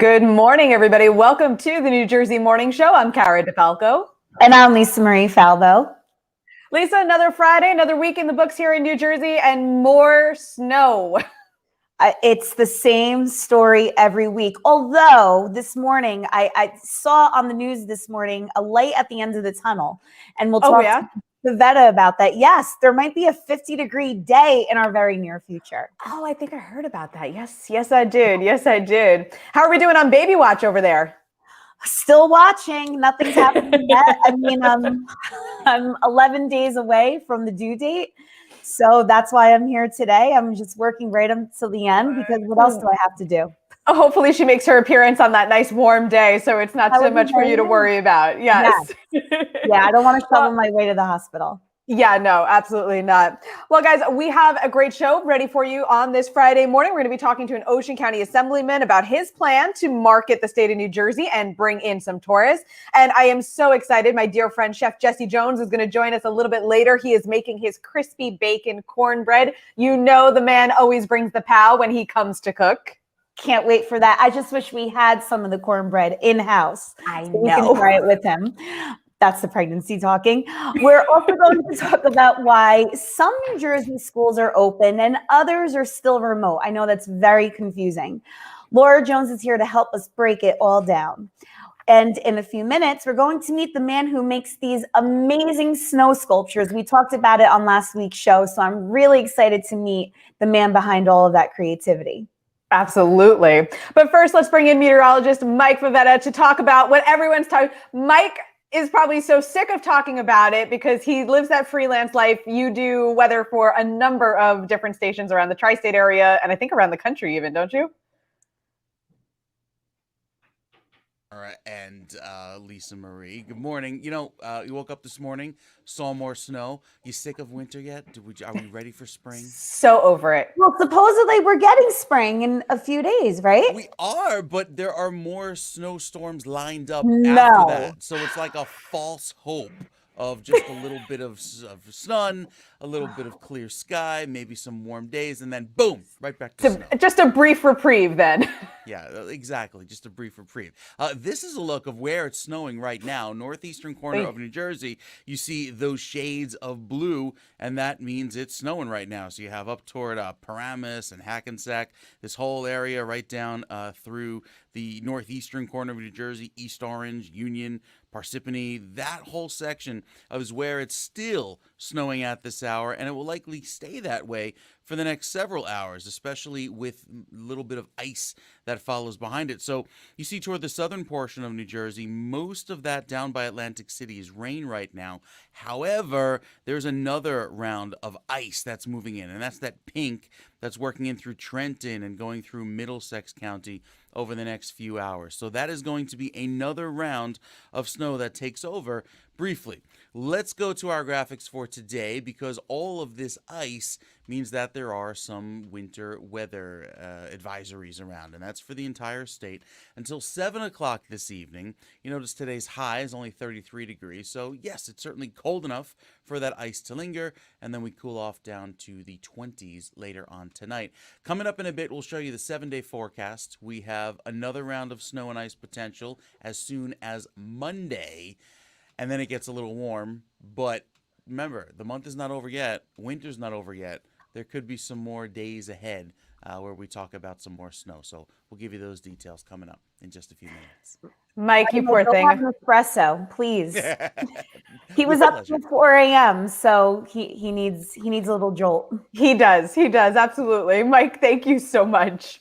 Good morning, everybody. Welcome to the New Jersey Morning Show. I'm Cara Di Falco. And I'm Lisa Marie Falbo. Lisa, another Friday, another week in the books here in New Jersey, and more snow. It's the same story every week. Although this morning, I saw on the news this morning a light at the end of the tunnel. And we'll talk to Vavetta about that. Yes, there might be a 50-degree day in our very near future. Oh, I think I heard about that. Yes, I did. Yes, I did. How are we doing on baby watch over there? Still watching. Nothing's happening yet. I mean, I'm 11 days away from the due date. So that's why I'm here today. I'm just working right until the end because what else do I have to do? Hopefully she makes her appearance on that nice warm day, so it's not too much for you to worry about. Yes. Yeah, I don't want to shovel my way to the hospital. Yeah, no, absolutely not. Well, guys, we have a great show ready for you on this Friday morning. We're going to be talking to an Ocean County Assemblyman about his plan to market the state of New Jersey and bring in some tourists. And I am so excited. My dear friend, Chef Jesse Jones, is going to join us a little bit later. He is making his crispy bacon cornbread. You know the man always brings the pow when he comes to cook. Can't wait for that. I just wish we had some of the cornbread in-house. I know. We can try it with him. That's the pregnancy talking. We're also going to talk about why some New Jersey schools are open and others are still remote. I know that's very confusing. Laura Jones is here to help us break it all down. And in a few minutes, we're going to meet the man who makes these amazing snow sculptures. We talked about it on last week's show, so I'm really excited to meet the man behind all of that creativity. Absolutely. But first, let's bring in meteorologist Mike Favetta to talk about what everyone's talking. Mike is probably so sick of talking about it because he lives that freelance life. You do weather for a number of different stations around the tri-state area, and I think around the country even, don't you? And Lisa Marie, good morning. You know, you woke up this morning, saw more snow. You sick of winter yet? Are we ready for spring? So over it. Well, supposedly we're getting spring in a few days, right? We are, but there are more snowstorms lined up after that. So it's like a false hope of just a little bit of sun, a little bit of clear sky, maybe some warm days, and then boom, right back to snow. Just a brief reprieve then. Yeah, exactly. Just a brief reprieve. This is a look of where it's snowing right now. Northeastern corner of New Jersey, you see those shades of blue, and that means it's snowing right now. So you have up toward Paramus and Hackensack, this whole area right down through the northeastern corner of New Jersey, East Orange, Union, Parsippany. That whole section is where it's still snowing at this hour, and it will likely stay that way for the next several hours, especially with a little bit of ice that follows behind it. So you see toward the southern portion of New Jersey, most of that down by Atlantic City is rain right now. However, there's another round of ice that's moving in, and that's that pink that's working in through Trenton and going through Middlesex County over the next few hours. So that is going to be another round of snow that takes over briefly. Let's go to our graphics for today because all of this ice means that there are some winter weather advisories around, and that's for the entire state until 7 o'clock this evening. You notice today's high is only 33 degrees, so yes, it's certainly cold enough for that ice to linger, and then we cool off down to the 20s later on tonight. Coming up in a bit, we'll show you the 7-day forecast. We have another round of snow and ice potential as soon as Monday, and then it gets a little warm. But remember, the month is not over yet. Winter's not over yet. There could be some more days ahead where we talk about some more snow. So we'll give you those details coming up in just a few minutes. Mike, you poor thing. Have an espresso, please. He was up till 4 a.m., so he needs a little jolt. He does, absolutely. Mike, thank you so much.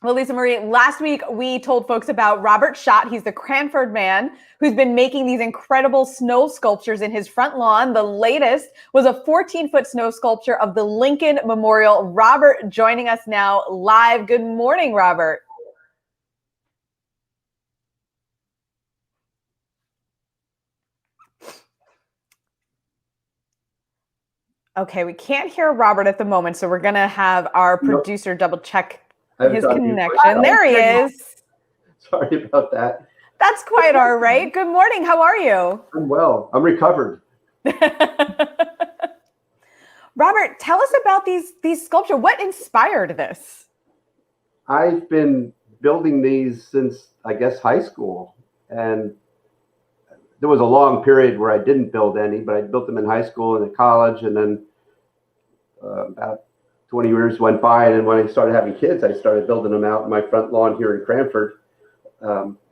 Well, Lisa Marie, last week we told folks about Robert Schott. He's the Cranford man who's been making these incredible snow sculptures in his front lawn. The latest was a 14-foot snow sculpture of the Lincoln Memorial. Robert joining us now live. Good morning, Robert. Okay, we can't hear Robert at the moment, so we're going to have our producer double check his connection. There he is. Sorry about that. That's quite all right. Good morning. How are you? I'm well. I'm recovered. Robert, tell us about these sculptures. What inspired this? I've been building these since, I guess, high school. And there was a long period where I didn't build any, but I built them in high school and in college. And then about 20 years went by. And then when I started having kids, I started building them out in my front lawn here in Cranford.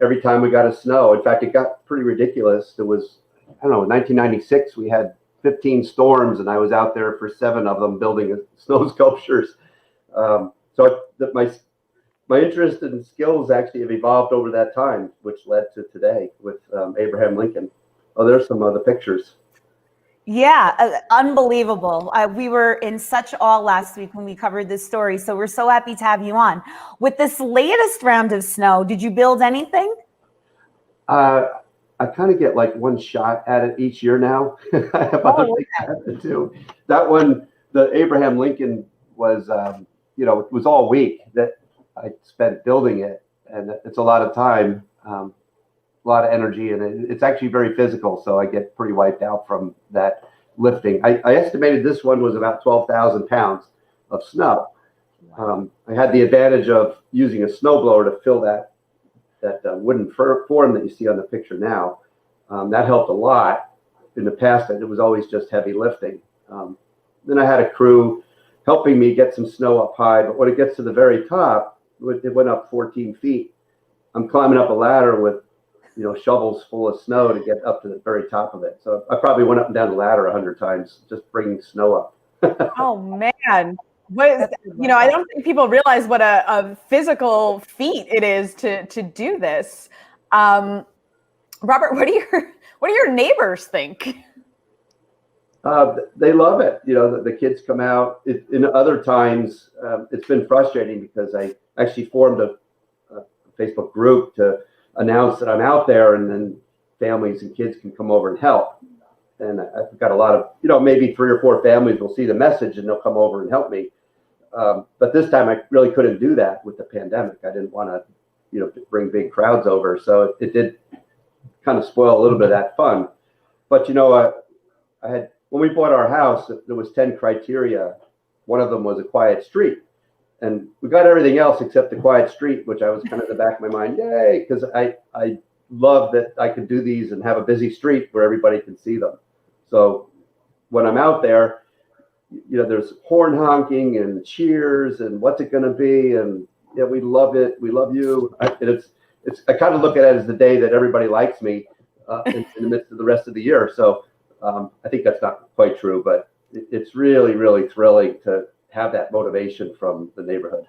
Every time we got a snow, in fact, it got pretty ridiculous. It was, I don't know, in 1996, we had 15 storms, and I was out there for 7 of them building snow sculptures. My interest and skills actually have evolved over that time, which led to today with Abraham Lincoln. Oh, there's some other pictures. Yeah, unbelievable. We were in such awe last week when we covered this story, so we're so happy to have you on. With this latest round of snow, did you build anything? I kind of get like one shot at it each year now. I have other things I have to do. That one, the Abraham Lincoln was, it was all week that I spent building it, and it's a lot of time, a lot of energy, and it's actually very physical. So I get pretty wiped out from that lifting. I estimated this one was about 12,000 pounds of snow. I had the advantage of using a snowblower to fill that wooden form that you see on the picture now. That helped a lot. In the past, it was always just heavy lifting. Then I had a crew helping me get some snow up high, but when it gets to the very top, it went up 14 feet. I'm climbing up a ladder with, shovels full of snow to get up to the very top of it. So I probably went up and down the ladder 100 times just bringing snow up. Oh man. I don't think people realize what a physical feat it is to do this. Robert, what do your neighbors think? They love it. The kids come out. In other times, it's been frustrating because I actually formed a Facebook group to announce that I'm out there, and then families and kids can come over and help. And I've got a lot of, maybe 3 or 4 families will see the message and they'll come over and help me. But this time I really couldn't do that with the pandemic. I didn't want to, bring big crowds over. So it did kind of spoil a little bit of that fun. But, I had, when we bought our house, there was 10 criteria. One of them was a quiet street. And we got everything else except the quiet street, which I was kind of in the back of my mind, yay, because I love that I could do these and have a busy street where everybody can see them. So when I'm out there, there's horn honking and cheers and what's it going to be? And yeah, we love it. We love you. I kind of look at it as the day that everybody likes me in the midst of the rest of the year. So I think that's not quite true, but it's really, really thrilling to have that motivation from the neighborhood.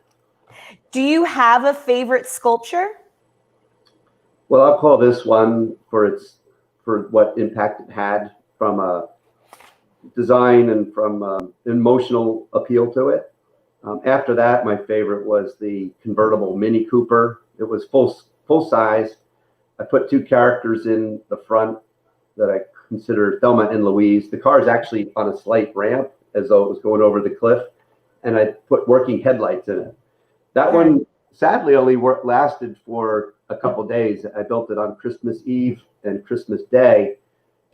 Do you have a favorite sculpture? Well, I'll call this one for what impact it had from a design and from emotional appeal to it. After that, my favorite was the convertible Mini Cooper. It was full size. I put 2 characters in the front that I consider Thelma and Louise. The car is actually on a slight ramp as though it was going over the cliff, and I put working headlights in it. That one sadly only lasted for a couple days. I built it on Christmas Eve and Christmas Day.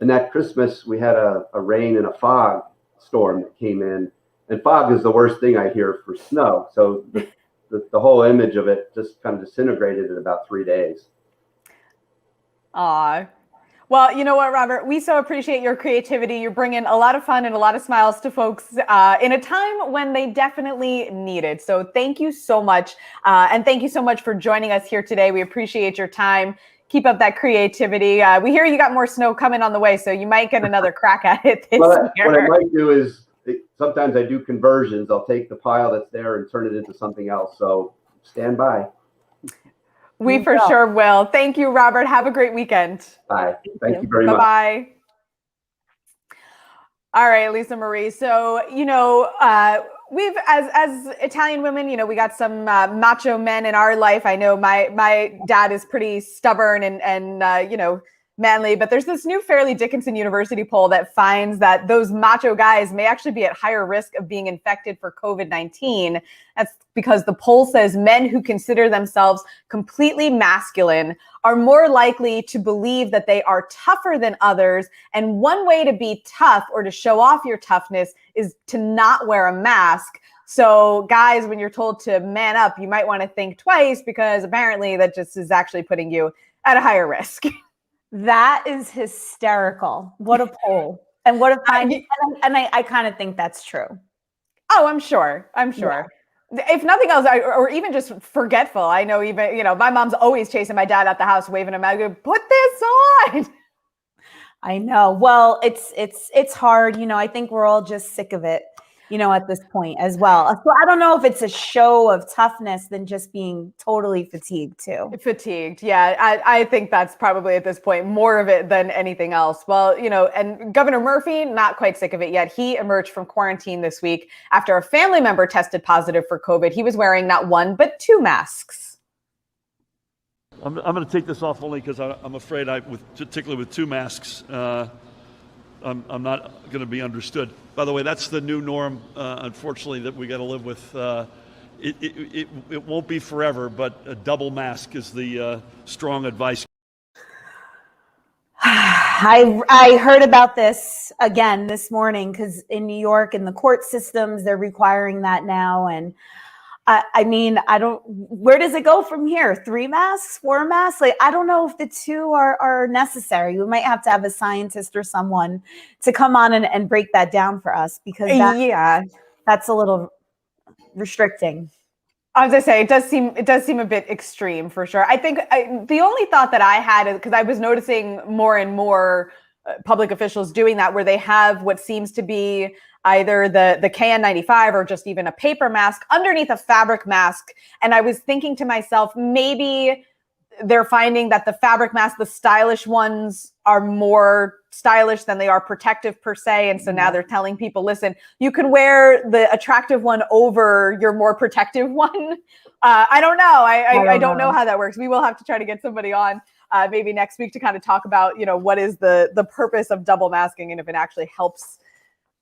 And that Christmas, we had a rain and a fog storm that came in. And fog is the worst thing I hear for snow. So the whole image of it just kind of disintegrated in about 3 days. Aw. Well, you know what, Robert? We so appreciate your creativity. You're bringing a lot of fun and a lot of smiles to folks in a time when they definitely need it. So thank you so much. And thank you so much for joining us here today. We appreciate your time. Keep up that creativity. We hear you got more snow coming on the way, so you might get another crack at it this year. What I might do is sometimes I do conversions. I'll take the pile that's there and turn it into something else. So stand by. We for sure will. Thank you, Robert. Have a great weekend. Bye. Thank you very much. Bye-bye. All right, Lisa Marie. So, we've, as Italian women, we got some macho men in our life. I know my dad is pretty stubborn and manly, but there's this new Fairleigh Dickinson University poll that finds that those macho guys may actually be at higher risk of being infected for COVID-19. That's because the poll says men who consider themselves completely masculine are more likely to believe that they are tougher than others. And one way to be tough or to show off your toughness is to not wear a mask. So guys, when you're told to man up, you might want to think twice, because apparently that just is actually putting you at a higher risk. That is hysterical. What a poll. And what a finding. And I kind of think that's true. Oh, I'm sure. Yeah. If nothing else, or even just forgetful. I know even, my mom's always chasing my dad out the house, waving him out, go, put this on. I know. Well, it's hard. I think we're all just sick of it, at this point as well. So I don't know if it's a show of toughness than just being totally fatigued too. Fatigued. Yeah. I think that's probably at this point more of it than anything else. Well, and Governor Murphy, not quite sick of it yet. He emerged from quarantine this week after a family member tested positive for COVID. He was wearing not one, but 2 masks. I'm going to take this off only because I'm afraid particularly with 2 masks, I'm not going to be understood. By the way, that's the new norm, unfortunately, that we got to live with. It won't be forever, but a double mask is the strong advice. I heard about this again this morning, because in New York, in the court systems, they're requiring that now. And where does it go from here? 3 masks, 4 masks? I don't know if the 2 are necessary. We might have to have a scientist or someone to come on and break that down for us, because that's a little restricting. I was going to say, it does seem a bit extreme for sure. I think the only thought that I had is because I was noticing more and more public officials doing that, where they have what seems to be either the KN95 or just even a paper mask underneath a fabric mask. And I was thinking to myself, maybe they're finding that the fabric masks, the stylish ones, are more stylish than they are protective per se. And so now they're telling people, listen, you can wear the attractive one over your more protective one. I don't know. I don't know how that works. We will have to try to get somebody on maybe next week to kind of talk about, what is the purpose of double masking and if it actually helps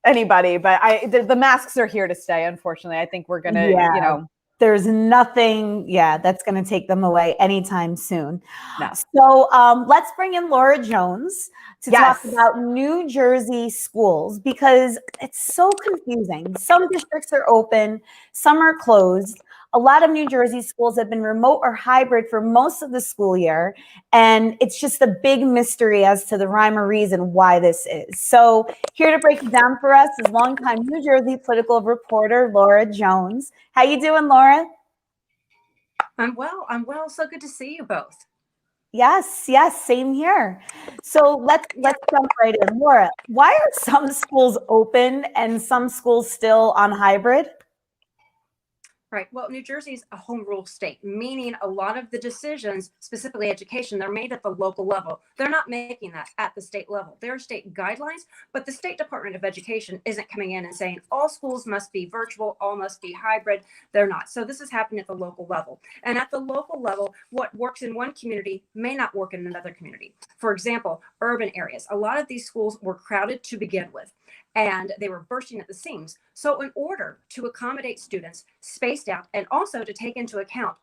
anybody. But the masks are here to stay. Unfortunately, I think we're going to, there's nothing, that's going to take them away anytime soon. No. So let's bring in Laura Jones to talk about New Jersey schools, because it's so confusing. Some districts are open, some are closed. A lot of New Jersey schools have been remote or hybrid for most of the school year, and it's just a big mystery as to the rhyme or reason why this is. So here to break it down for us is longtime New Jersey political reporter Laura Jones. How you doing, Laura? I'm well. So good to see you both. Yes, same here. So let's jump right in. Laura, why are some schools open and some schools still on hybrid? Right. Well, New Jersey is a home rule state, meaning a lot of the decisions, specifically education, they're made at the local level. They're not making that at the state level. There are state guidelines, but the State Department of Education isn't coming in and saying all schools must be virtual, all must be hybrid. They're not. So this is happening at the local level. And at the local level, what works in one community may not work in another community. For example, urban areas. A lot of these schools were crowded to begin with, and they were bursting at the seams. So in order to accommodate students spaced out, and also to take into account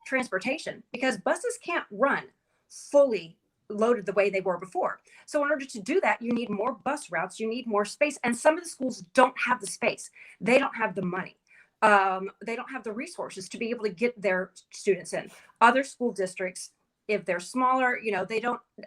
transportation, because buses can't run fully loaded the way they were before. So in order to do that, you need more bus routes, you need more space. And some of the schools don't have the space. They don't have the money. They don't have the resources to be able to get their students in. Other school districts, if they're smaller,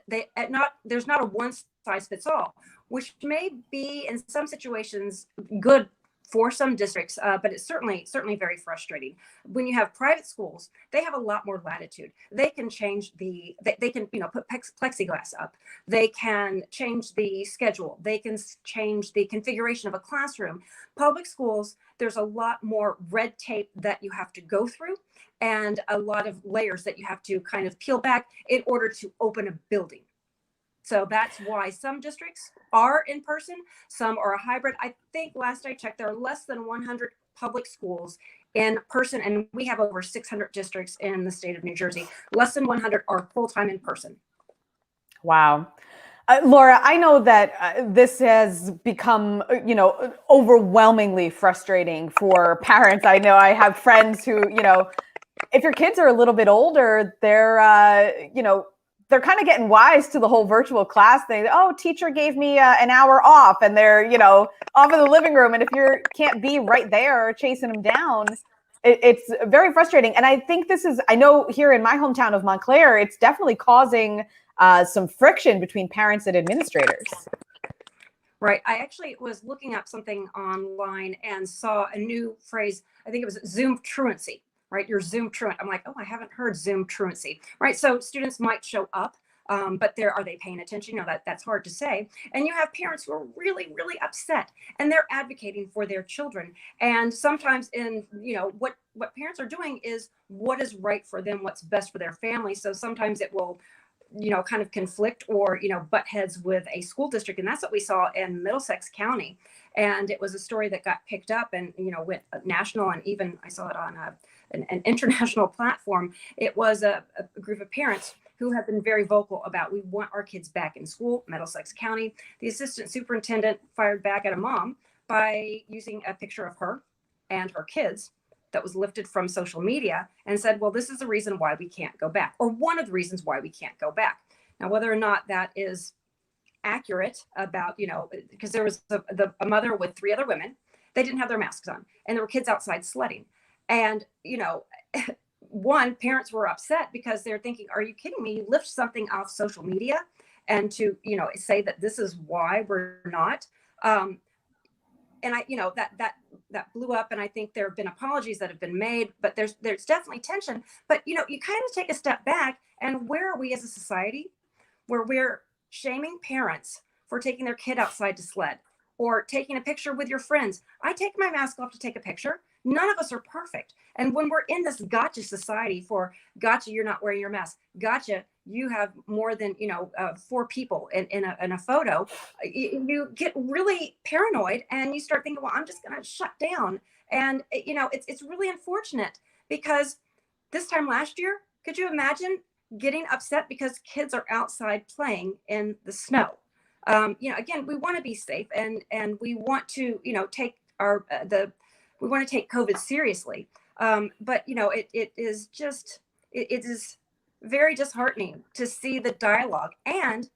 there's not a one size fits all, which may be in some situations good for some districts, but it's certainly very frustrating. When you have private schools, they have a lot more latitude. They can change they can put plexiglass up. They can change the schedule. They can change the configuration of a classroom. Public schools, there's a lot more red tape that you have to go through, and a lot of layers that you have to kind of peel back in order to open a building. So that's why some districts are in person, some are a hybrid. I think last I checked, there are less than 100 public schools in person, and we have over 600 districts in the state of New Jersey. Less than 100 are full-time in person. Wow. Laura, I know that this has become, overwhelmingly frustrating for parents. I know I have friends who, if your kids are a little bit older, they're, they're kind of getting wise to the whole virtual class thing. Oh, teacher gave me an hour off, and they're, off in the living room. And if you can't be right there chasing them down, it's very frustrating. And I think I know here in my hometown of Montclair, it's definitely causing some friction between parents and administrators. Right. I actually was looking up something online and saw a new phrase. I think it was Zoom truancy. Right, you're Zoom truant. I'm like, oh, I haven't heard Zoom truancy. Right, so students might show up, but are they paying attention? That's hard to say. And you have parents who are really, really upset, and they're advocating for their children. And sometimes, what parents are doing is what is right for them, what's best for their family. So sometimes it will, kind of conflict or butt heads with a school district, and that's what we saw in Middlesex County. And it was a story that got picked up and went national, and even I saw it on an international platform. It was a group of parents who have been very vocal about, we want our kids back in school. Middlesex County, the assistant superintendent fired back at a mom by using a picture of her and her kids that was lifted from social media and said, well, this is the reason why we can't go back, or one of the reasons why we can't go back. Now, whether or not that is accurate about, because there was a mother with 3 other women, they didn't have their masks on, and there were kids outside sledding. And, parents were upset because they're thinking, are you kidding me? You lift something off social media and to, say that this is why we're not. And that blew up. And I think there have been apologies that have been made, but there's definitely tension. But, you kind of take a step back, and where are we as a society where we're shaming parents for taking their kid outside to sled or taking a picture with your friends? I take my mask off to take a picture. None of us are perfect. And when we're in this gotcha society for gotcha, you're not wearing your mask. Gotcha, you have more than, 4 people in a photo. You get really paranoid and you start thinking, well, I'm just going to shut down. And, it's really unfortunate because this time last year, could you imagine getting upset because kids are outside playing in the snow? Again, we want to be safe and we want to, take we want to take COVID seriously. But, it is very disheartening to see the dialogue. And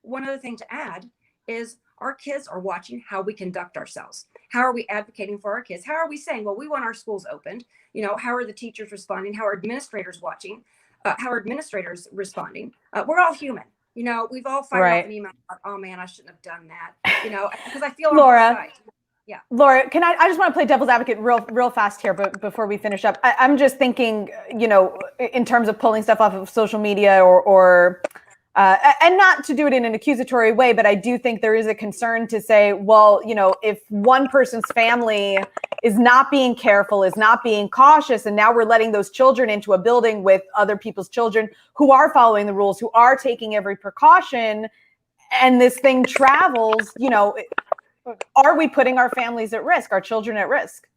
one other thing to add is our kids are watching how we conduct ourselves. How are we advocating for our kids? How are we saying, well, we want our schools opened? How are the teachers responding? How are administrators watching? How are administrators responding? We're all human. We've all fired off an email. Oh man, I shouldn't have done that. Because I feel Laura. on both sides. Yeah. Laura, I just want to play devil's advocate real fast here, but before we finish up, I'm just thinking, in terms of pulling stuff off of social media or and not to do it in an accusatory way, but I do think there is a concern to say, well, if one person's family is not being careful, is not being cautious, and now we're letting those children into a building with other people's children who are following the rules, who are taking every precaution, and this thing travels, are we putting our families at risk, our children at risk?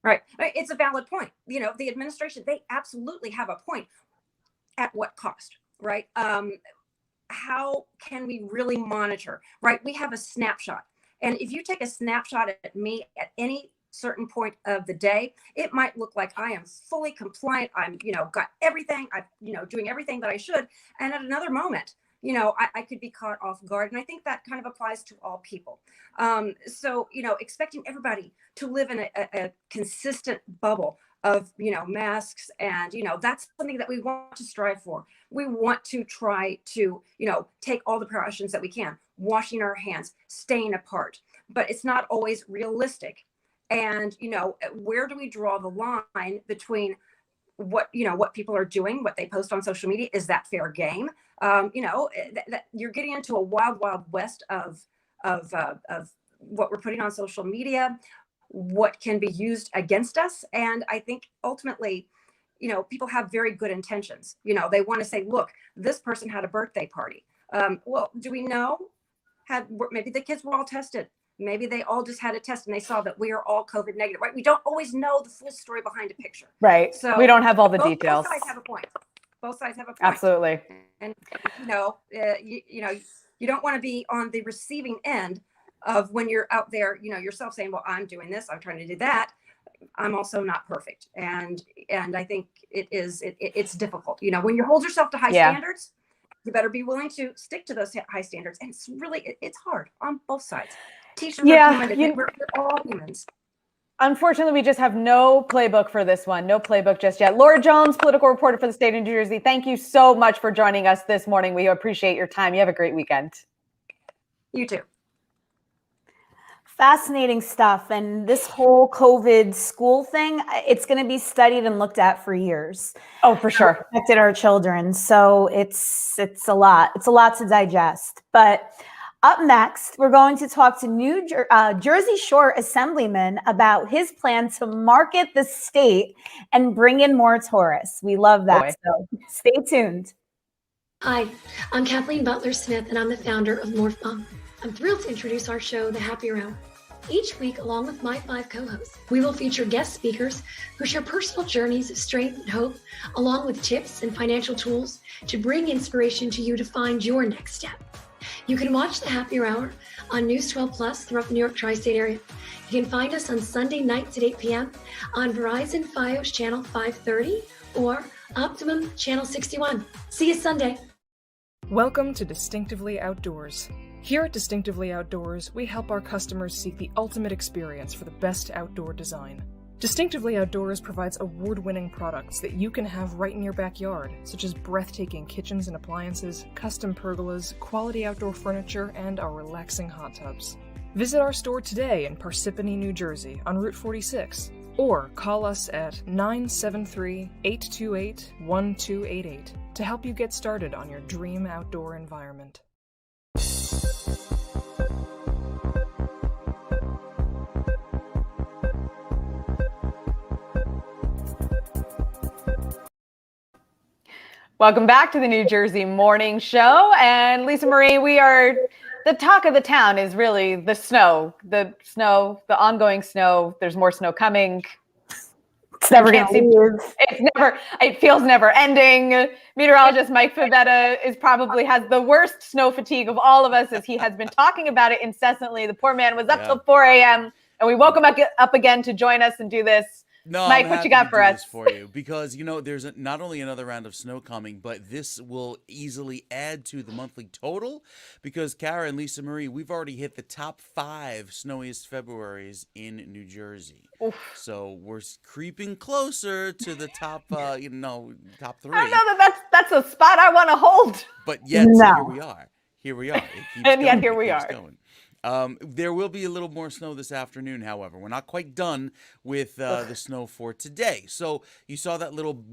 Right. It's a valid point. The administration, they absolutely have a point. At what cost, right? How can we really monitor, right? We have a snapshot. And if you take a snapshot at me at any certain point of the day, it might look like I am fully compliant. I'm, got everything, I'm, doing everything that I should. And at another moment, I could be caught off guard. And I think that kind of applies to all people. So, expecting everybody to live in a consistent bubble of, masks and, that's something that we want to strive for. We want to try to, take all the precautions that we can, washing our hands, staying apart, but it's not always realistic. And, where do we draw the line between what people are doing, what they post on social media? Is that fair game? That you're getting into a wild west of what we're putting on social media, what can be used against us. And I think ultimately, people have very good intentions. They want to say, look, this person had a birthday party. Well, do we know? Maybe the kids were all tested. Maybe they all just had a test and they saw that we are all COVID negative, right? We don't always know the full story behind a picture. Right. So we don't have all the details. Both sides have a point. Both sides have a point. Absolutely. And, you don't want to be on the receiving end of when you're out there, yourself saying, well, I'm doing this, I'm trying to do that. I'm also not perfect. And I think it's difficult. You know, when you hold yourself to high standards, you better be willing to stick to those high standards. And it's really, it's hard on both sides. Teachers are human. We're all humans. Unfortunately, we just have no playbook for this one. No playbook just yet. Laura Jones, political reporter for the state of New Jersey. Thank you so much for joining us this morning. We appreciate your time. You have a great weekend. You too. Fascinating stuff. And this whole COVID school thing, it's going to be studied and looked at for years. Oh, for sure. It affected our children. So it's a lot. It's a lot to digest. But up next, we're going to talk to Jersey Shore Assemblyman about his plan to market the state and bring in more tourists. We love that. So stay tuned. Hi, I'm Kathleen Smith, and I'm the founder of Morph Mom. I'm thrilled to introduce our show, The Happy Hour. Each week, along with my 5 co-hosts, we will feature guest speakers who share personal journeys of strength and hope, along with tips and financial tools to bring inspiration to you to find your next step. You can watch The Happy Hour on News 12 Plus throughout the New York tri-state area. You can find us on Sunday nights at 8 p.m. on Verizon Fios Channel 530 or Optimum Channel 61. See you Sunday. Welcome to Distinctively Outdoors. Here at Distinctively Outdoors, we help our customers seek the ultimate experience for the best outdoor design. Distinctively Outdoors provides award-winning products that you can have right in your backyard, such as breathtaking kitchens and appliances, custom pergolas, quality outdoor furniture, and our relaxing hot tubs. Visit our store today in Parsippany, New Jersey on Route 46, or call us at 973-828-1288 to help you get started on your dream outdoor environment. Welcome back to the New Jersey Morning Show. And Lisa Marie, the talk of the town is really the snow, the ongoing snow. There's more snow coming. It's never going to leave. It feels never ending. Meteorologist Mike Favetta has the worst snow fatigue of all of us, as he has been talking about it incessantly. The poor man was up till 4 a.m. and we woke him up again to join us and do this. No, Mike, what you got for us? For you, because there's not only another round of snow coming, but this will easily add to the monthly total. Because Cara and Lisa Marie, we've already hit the top 5 snowiest Februarys in New Jersey. Oof. So we're creeping closer to the top, top 3. I don't know that's a spot I want to hold. But yet, here we are. Here we are. Yet here we are. Going. There will be a little more snow this afternoon, however. We're not quite done with the snow for today. So you saw that little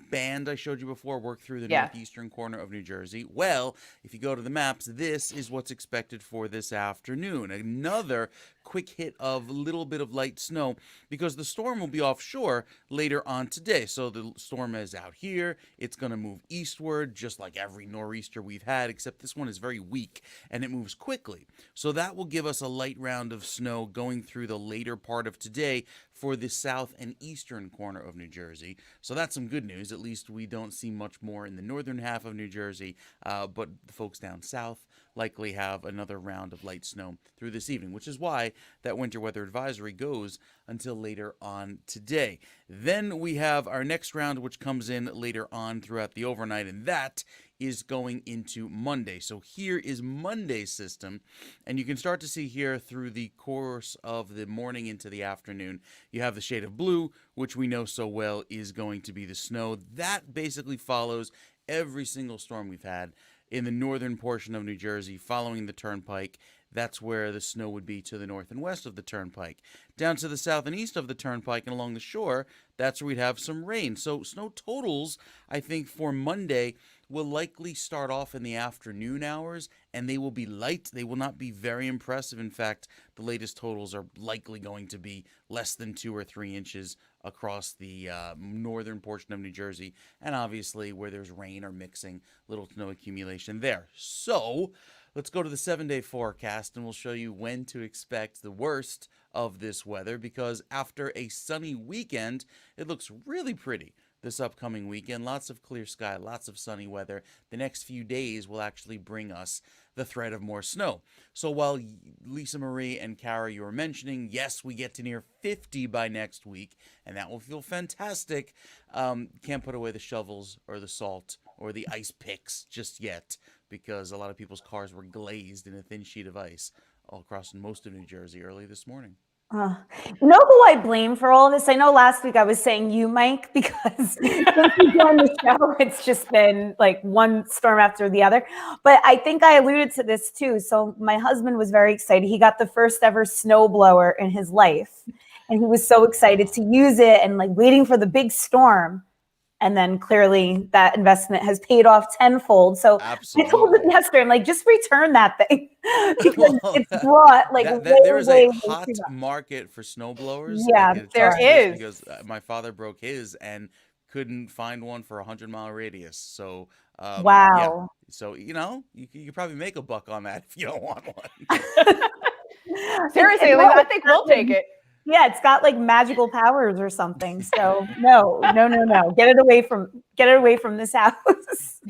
band I showed you before work through the northeastern corner of New Jersey. Well, if you go to the maps, this is what's expected for this afternoon. Another quick hit of a little bit of light snow because the storm will be offshore later on today. So the storm is out here. It's going to move eastward just like every nor'easter we've had, except this one is very weak and it moves quickly. So that will give us a light round of snow going through the later part of today for the south and eastern corner of New Jersey. So that's some good news. At least we don't see much more in the northern half of New Jersey, but the folks down south likely have another round of light snow through this evening, which is why that winter weather advisory goes until later on today. Then we have our next round, which comes in later on throughout the overnight, and that is going into Monday. So here is Monday's system, and you can start to see here through the course of the morning into the afternoon, you have the shade of blue, which we know so well is going to be the snow. That basically follows every single storm we've had in the northern portion of New Jersey following the turnpike. That's where the snow would be to the north and west of the turnpike. Down to the south and east of the turnpike and along the shore, that's where we'd have some rain. So snow totals, I think, for Monday will likely start off in the afternoon hours, and they will be light. They will not be very impressive. In fact, the latest totals are likely going to be less than 2 or 3 inches across the northern portion of New Jersey, and obviously where there's rain or mixing, little snow accumulation there. So let's go to the 7-day forecast, and we'll show you when to expect the worst of this weather, because after a sunny weekend, it looks really pretty this upcoming weekend. Lots of clear sky, lots of sunny weather. The next few days will actually bring us the threat of more snow. So while Lisa Marie and Cara, you were mentioning, yes, we get to near 50 by next week, and that will feel fantastic. Can't put away the shovels or the salt or the ice picks just yet, because a lot of people's cars were glazed in a thin sheet of ice all across most of New Jersey early this morning. You know who I blame for all of this? I know last week I was saying you, Mike, because since you joined the show, it's just been like one storm after the other. But I think I alluded to this too. So my husband was very excited. He got the first ever snowblower in his life, and he was so excited to use it and like waiting for the big storm. And then clearly that investment has paid off tenfold. So Absolutely. I told him yesterday, I'm like, just return that thing because it's brought like there is a hot market for snowblowers. Yeah, there is. Because my father broke his and couldn't find one for a 100-mile radius. So wow. Yeah. So you could probably make a buck on that if you don't want one. Seriously, I think we'll take it. Yeah, it's got like magical powers or something. So no. Get it away from this house.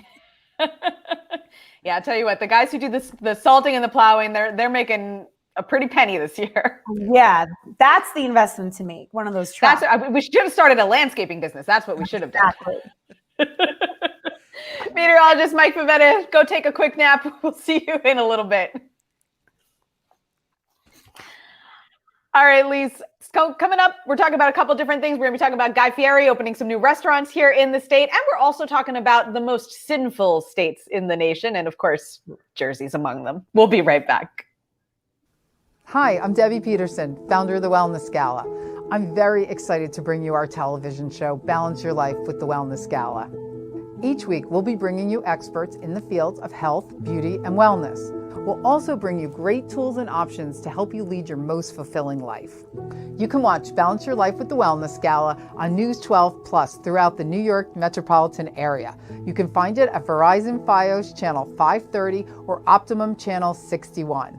Yeah, I'll tell you what, the guys who do the salting and the plowing, they're making a pretty penny this year. Yeah, that's the investment to make. One of those trucks. We should have started a landscaping business. That's what we should have done. Exactly. Meteorologist Mike Favetta, go take a quick nap. We'll see you in a little bit. All right, Lise, coming up, we're talking about a couple different things. We're going to be talking about Guy Fieri opening some new restaurants here in the state. And we're also talking about the most sinful states in the nation. And of course, Jersey's among them. We'll be right back. Hi, I'm Debbie Peterson, founder of the Wellness Gala. I'm very excited to bring you our television show, Balance Your Life with the Wellness Gala. Each week, we'll be bringing you experts in the fields of health, beauty, and wellness. We'll also bring you great tools and options to help you lead your most fulfilling life. You can watch Balance Your Life with the Wellness Gala on News 12 Plus throughout the New York metropolitan area. You can find it at Verizon Fios Channel 530 or Optimum Channel 61.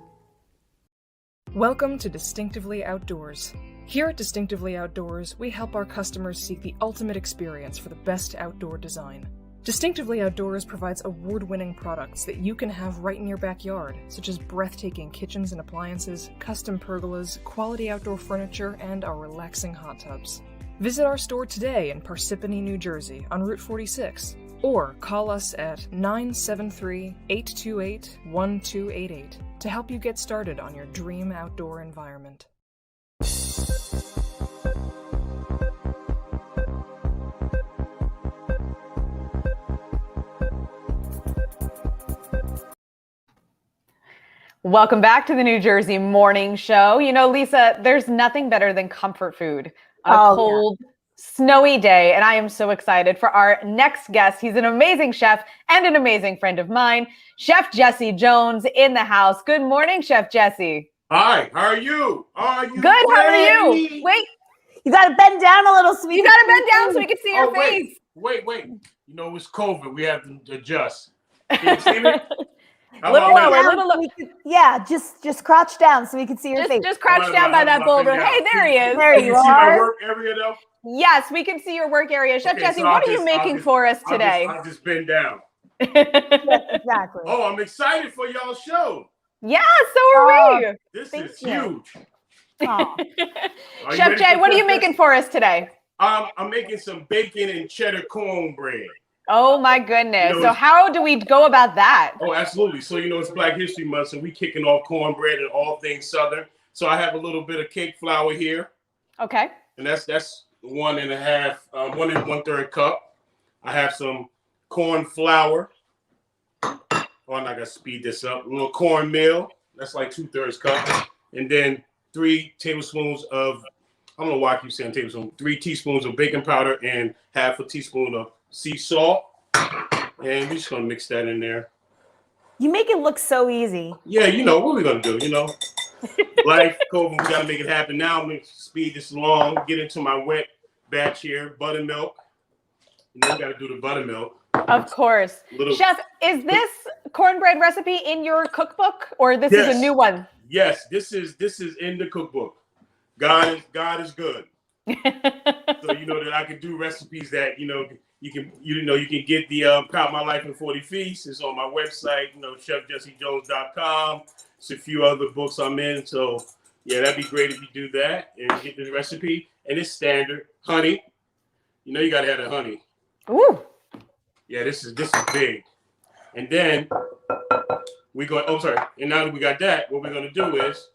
Welcome to Distinctively Outdoors. Here at Distinctively Outdoors, we help our customers seek the ultimate experience for the best outdoor design. Distinctively Outdoors provides award-winning products that you can have right in your backyard, such as breathtaking kitchens and appliances, custom pergolas, quality outdoor furniture, and our relaxing hot tubs. Visit our store today in Parsippany, New Jersey, on Route 46, or call us at 973-828-1288 to help you get started on your dream outdoor environment. Welcome back to the New Jersey Morning Show. You know, Lisa, there's nothing better than comfort food on a cold, snowy day. And I am so excited for our next guest. He's an amazing chef and an amazing friend of mine, Chef Jesse Jones in the house. Good morning, Chef Jesse. Hi, how are you? Are you good? How are you? Wait. You got to bend down a little so we can see your face. Wait. You know, it's COVID. We have to adjust. Can you see me? Just crouch down so we can see your face. Just crouch down by that boulder. Hey, there he is. There you are. See my work area though? Yes, we can see your work area. Chef Jesse, so what are you making for us today? I'll just bend down. Yes, exactly. Oh, I'm excited for y'all's show. Yeah, so are we. This is huge. Chef Jay, what are you making for us today? I'm making some bacon and cheddar cornbread. Oh my goodness. So how do we go about that? Oh, absolutely. So, it's Black History Month, so we kicking off cornbread and all things Southern. So I have a little bit of cake flour here. Okay. And that's 1.5, 1 1/3 cup. I have some corn flour. Oh, I'm not gonna speed this up. A little cornmeal. That's like 2/3 cup. And then 3 tablespoons of, I don't know why I keep saying tablespoon, 3 teaspoons of baking powder and 1/2 teaspoon of sea salt. And we're just gonna mix that in there. You make it look so easy. Yeah, what are we gonna do? Life, COVID, we gotta make it happen. Now I'm gonna speed this along, get into my wet batch here, buttermilk. And then we gotta do the buttermilk. Of course. Chef, is this cornbread recipe in your cookbook or this is a new one? Yes, this is in the cookbook. God is good. So that I can do recipes that you can get the Pout My Life in 40 Feasts. It's on my website, chefjessejones.com. It's a few other books I'm in. So yeah, that'd be great if you do that and get the recipe. And it's standard honey. You gotta have the honey. Ooh. Yeah, this is big. And then we go. Oh, sorry. And now that we got that, what we're gonna do is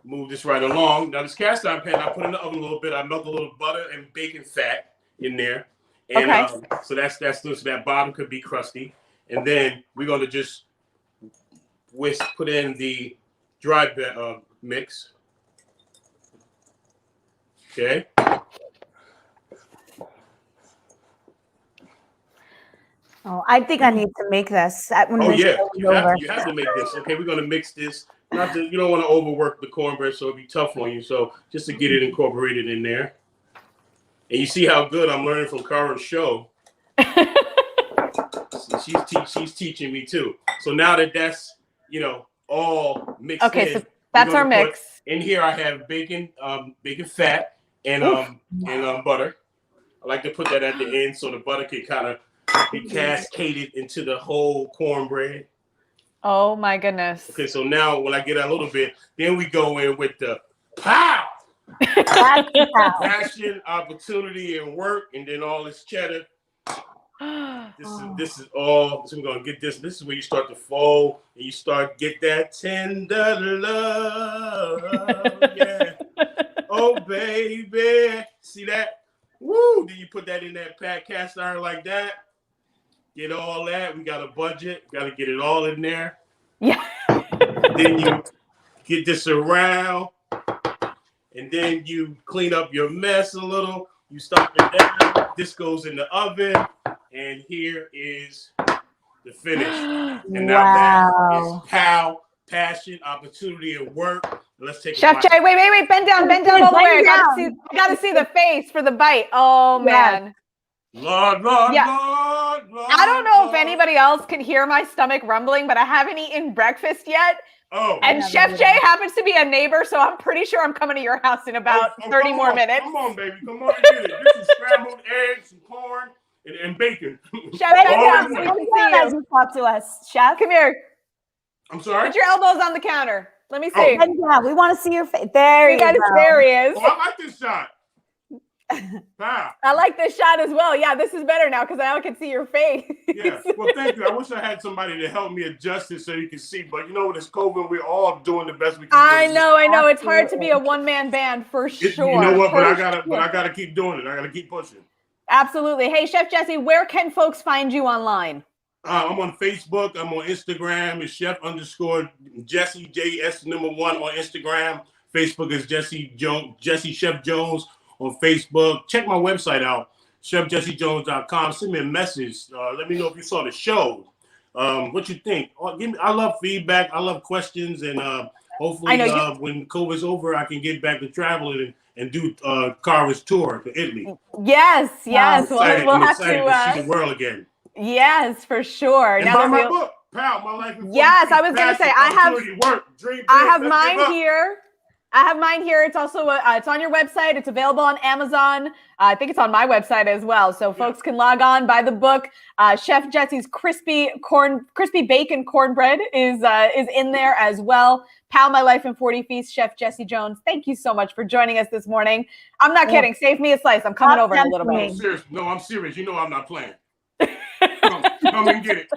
move this right along. Now this cast iron pan, I put in the oven a little bit. I melt a little butter and bacon fat in there, and so that's so that bottom could be crusty. And then we're gonna just put in the dry mix. Okay. Oh, I think I need to make this. You have to make this. Okay, we're gonna mix this. You don't want to overwork the cornbread, so it'll be tough on you. So just to get it incorporated in there. And you see how good I'm learning from Cara's show. She's teaching me too. So now that's all mixed in. Okay, so that's our mix. In here I have bacon fat and butter. I like to put that at the end so the butter can kind of be cascaded into the whole cornbread. Oh my goodness. Okay, so now when I get a little bit, then we go in with the pow. Passion, opportunity, and work, and then all this cheddar. This is all. So we're gonna get this. This is where you start to fold and you start get that tender love. Yeah. Oh baby, see that? Woo! Then you put that in that cast iron like that. Get all that. We got a budget. Got to get it all in there. Yeah. Then you get this around, and then you clean up your mess a little. You stop it down. This goes in the oven, and here is the finish. And now that is how passion, opportunity, and work. Let's take Chef Jay, wait, bend down all the way. I gotta see the face for the bite. Oh man. Lord. I don't know if anybody else can hear my stomach rumbling, but I haven't eaten breakfast yet. Oh. And Chef Jay happens to be a neighbor, so I'm pretty sure I'm coming to your house in about 30 more minutes. Come on, baby. Come on and get it. This is scrambled eggs and corn and bacon. Chef, as you talk to us. Chef, come here. I'm sorry? Put your elbows on the counter. Let me see. Yeah, we want to see your face. There he is. Oh, I like this shot. I like this shot as well. Yeah, this is better now because now I can see your face. Yeah, well, thank you. I wish I had somebody to help me adjust it so you can see. But with this COVID, we're all doing the best we can. I know. It's hard to be a one-man band for sure. You know what? But I gotta keep doing it. I gotta keep pushing. Absolutely. Hey, Chef Jesse, where can folks find you online? I'm on Facebook. I'm on Instagram. It's Chef_Jesse JS1 on Instagram. Facebook is Jesse Chef Jones on Facebook. Check my website out, chefjessejones.com. Send me a message. Let me know if you saw the show. What you think? I love feedback. I love questions, and hopefully, when COVID's over, I can get back to traveling and do Cara's tour to Italy. Yes. We'll have to see the world again. Yes, for sure. And buy my book, Pout My Life in 40 Yes, I was going to say I have mine here. I have mine here. It's also it's on your website. It's available on Amazon. I think it's on my website as well. So folks can log on, buy the book. Chef Jesse's crispy bacon cornbread is in there as well. Pout My Life in 40 Feasts, Chef Jesse Jones. Thank you so much for joining us this morning. I'm not kidding. Save me a slice. I'm coming over in a little bit. I'm serious. I'm not playing. Come and get it.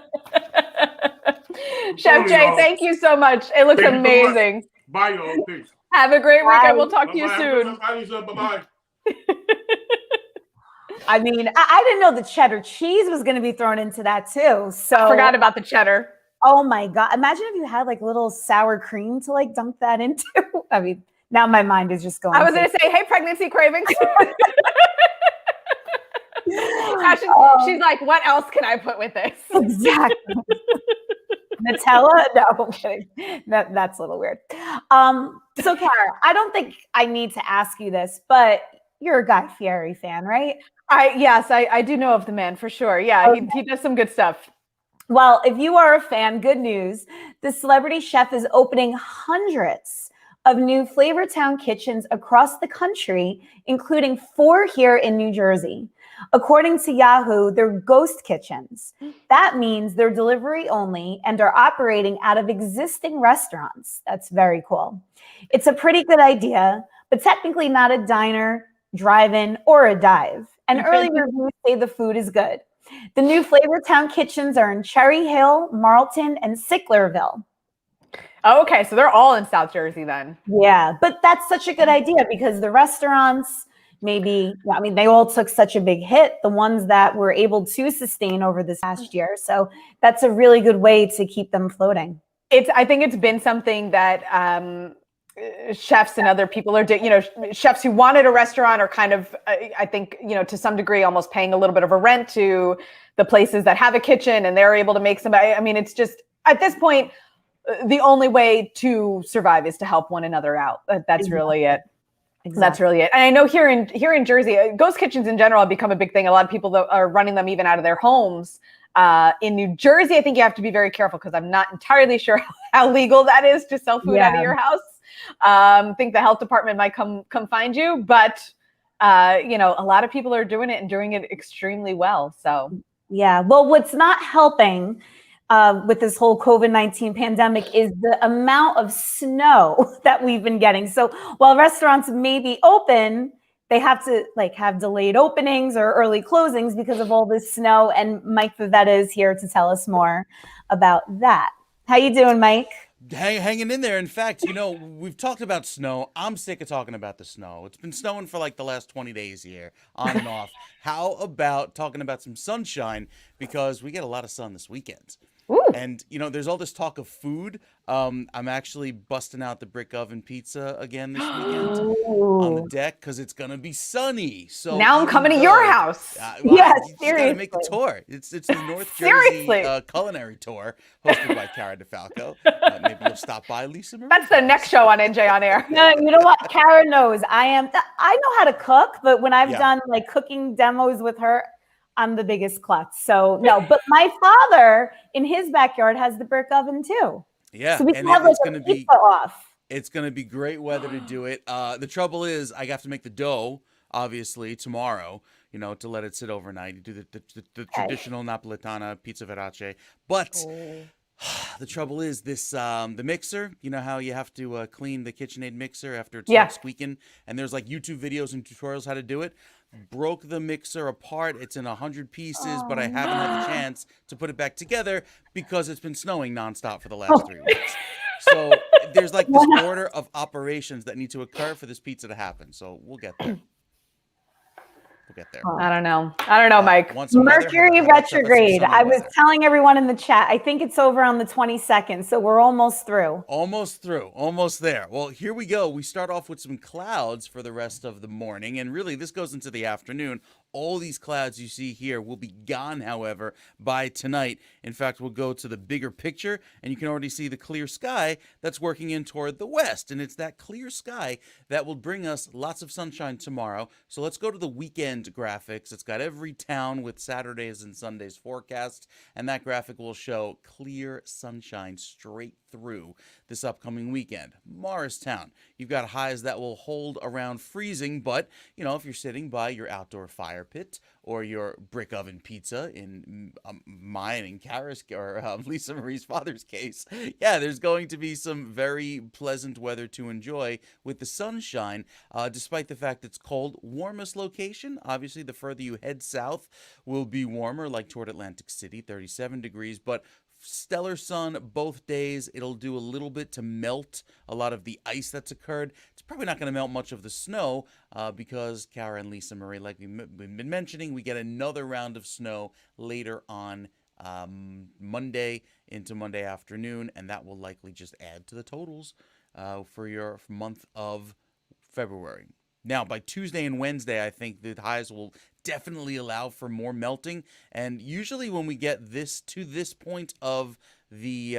Chef Jay, thank you so much. It looks amazing. Bye, y'all. Thanks. Have a great weekend. We'll talk to you soon. Bye-bye. I mean, I didn't know the cheddar cheese was going to be thrown into that too. So I forgot about the cheddar. Oh my God. Imagine if you had like little sour cream to like dunk that into. I mean, now my mind is just going. I was going to say, hey, pregnancy cravings. She's like, what else can I put with this? Exactly. Nutella? No, I'm kidding. That's a little weird. So Cara, I don't think I need to ask you this, but you're a Guy Fieri fan, right? Yes, I do know of the man for sure. Yeah, okay. He does some good stuff. Well, if you are a fan, good news. The celebrity chef is opening hundreds of new Flavortown kitchens across the country, including 4 here in New Jersey. According to Yahoo, they're ghost kitchens. That means they're delivery only and are operating out of existing restaurants. That's very cool. It's a pretty good idea, but technically not a diner, drive-in, or a dive. And early reviews say the food is good. The new Flavortown kitchens are in Cherry Hill, Marlton, and Sicklerville. Oh, okay, so they're all in South Jersey then. Yeah, but that's such a good idea because the restaurants, maybe, I mean, they all took such a big hit, the ones that were able to sustain over this past year. So that's a really good way to keep them floating. I think it's been something that chefs and other people are doing, chefs who wanted a restaurant are kind of, I think, to some degree, almost paying a little bit of a rent to the places that have a kitchen and they're able to make somebody. I mean, it's just at this point, the only way to survive is to help one another out. That's really it. Exactly. That's really it. And I know here in Jersey, ghost kitchens in general have become a big thing. A lot of people that are running them even out of their homes. In New Jersey, I think you have to be very careful because I'm not entirely sure how legal that is to sell food out of your house. I think the health department might come find you, but a lot of people are doing it and doing it extremely well. So yeah, well, what's not helping with this whole COVID-19 pandemic is the amount of snow that we've been getting. So while restaurants may be open, they have to have delayed openings or early closings because of all this snow. And Mike Favetta is here to tell us more about that. How you doing, Mike? Hanging in there. In fact, we've talked about snow. I'm sick of talking about the snow. It's been snowing for like the last 20 days here, on and off. How about talking about some sunshine? Because we get a lot of sun this weekend. Ooh. And, there's all this talk of food. I'm actually busting out the brick oven pizza again this weekend on the deck because it's going to be sunny. So now I'm coming to your house. Yes, you seriously. got to make the tour. It's the North Jersey culinary tour hosted by Cara Di Falco. Maybe you'll stop by, Lisa Marie. That's the next show on NJ On Air. No, you know what? Cara knows. I know how to cook, but when I've done cooking demos with her, I'm the biggest klutz. So no, but my father in his backyard has the brick oven too. Yeah, so we and can have it's going to be off. It's going to be great weather to do it. The trouble is, I have to make the dough obviously tomorrow. To let it sit overnight. You do the traditional Napolitana pizza verace, but. The trouble is this, the mixer, how you have to clean the KitchenAid mixer after it starts squeaking, and there's YouTube videos and tutorials how to do it. Broke the mixer apart. It's in 100 pieces, but I haven't had the chance to put it back together because it's been snowing nonstop for the last 3 weeks. So there's this order of operations that need to occur for this pizza to happen. So we'll get there. Get there. I don't know, Mike. Mercury retrograde. I was telling everyone in the chat, I think it's over on the 22nd. So we're almost through. Almost there. Well, here we go. We start off with some clouds for the rest of the morning. And really, this goes into the afternoon. All these clouds you see here will be gone, however, by tonight. In fact, we'll go to the bigger picture, and you can already see the clear sky that's working in toward the west. And it's that clear sky that will bring us lots of sunshine tomorrow. So let's go to the weekend graphics. It's got every town with Saturdays and Sundays forecast, and that graphic will show clear sunshine straight through this upcoming weekend. Morristown, you've got highs that will hold around freezing, but if you're sitting by your outdoor fire pit or your brick oven pizza in mine and Cara's or Lisa Marie's father's case, there's going to be some very pleasant weather to enjoy with the sunshine, despite the fact it's cold. Warmest location, obviously, the further you head south will be warmer, like toward Atlantic City, 37 degrees, but stellar sun both days. It'll do a little bit to melt a lot of the ice that's occurred. It's probably not going to melt much of the snow because Cara and Lisa Marie, like we've been mentioning, we get another round of snow later on Monday into Monday afternoon, and that will likely just add to the totals for your month of February. Now, by Tuesday and Wednesday, I think the highs will definitely allow for more melting. And usually when we get to this point of the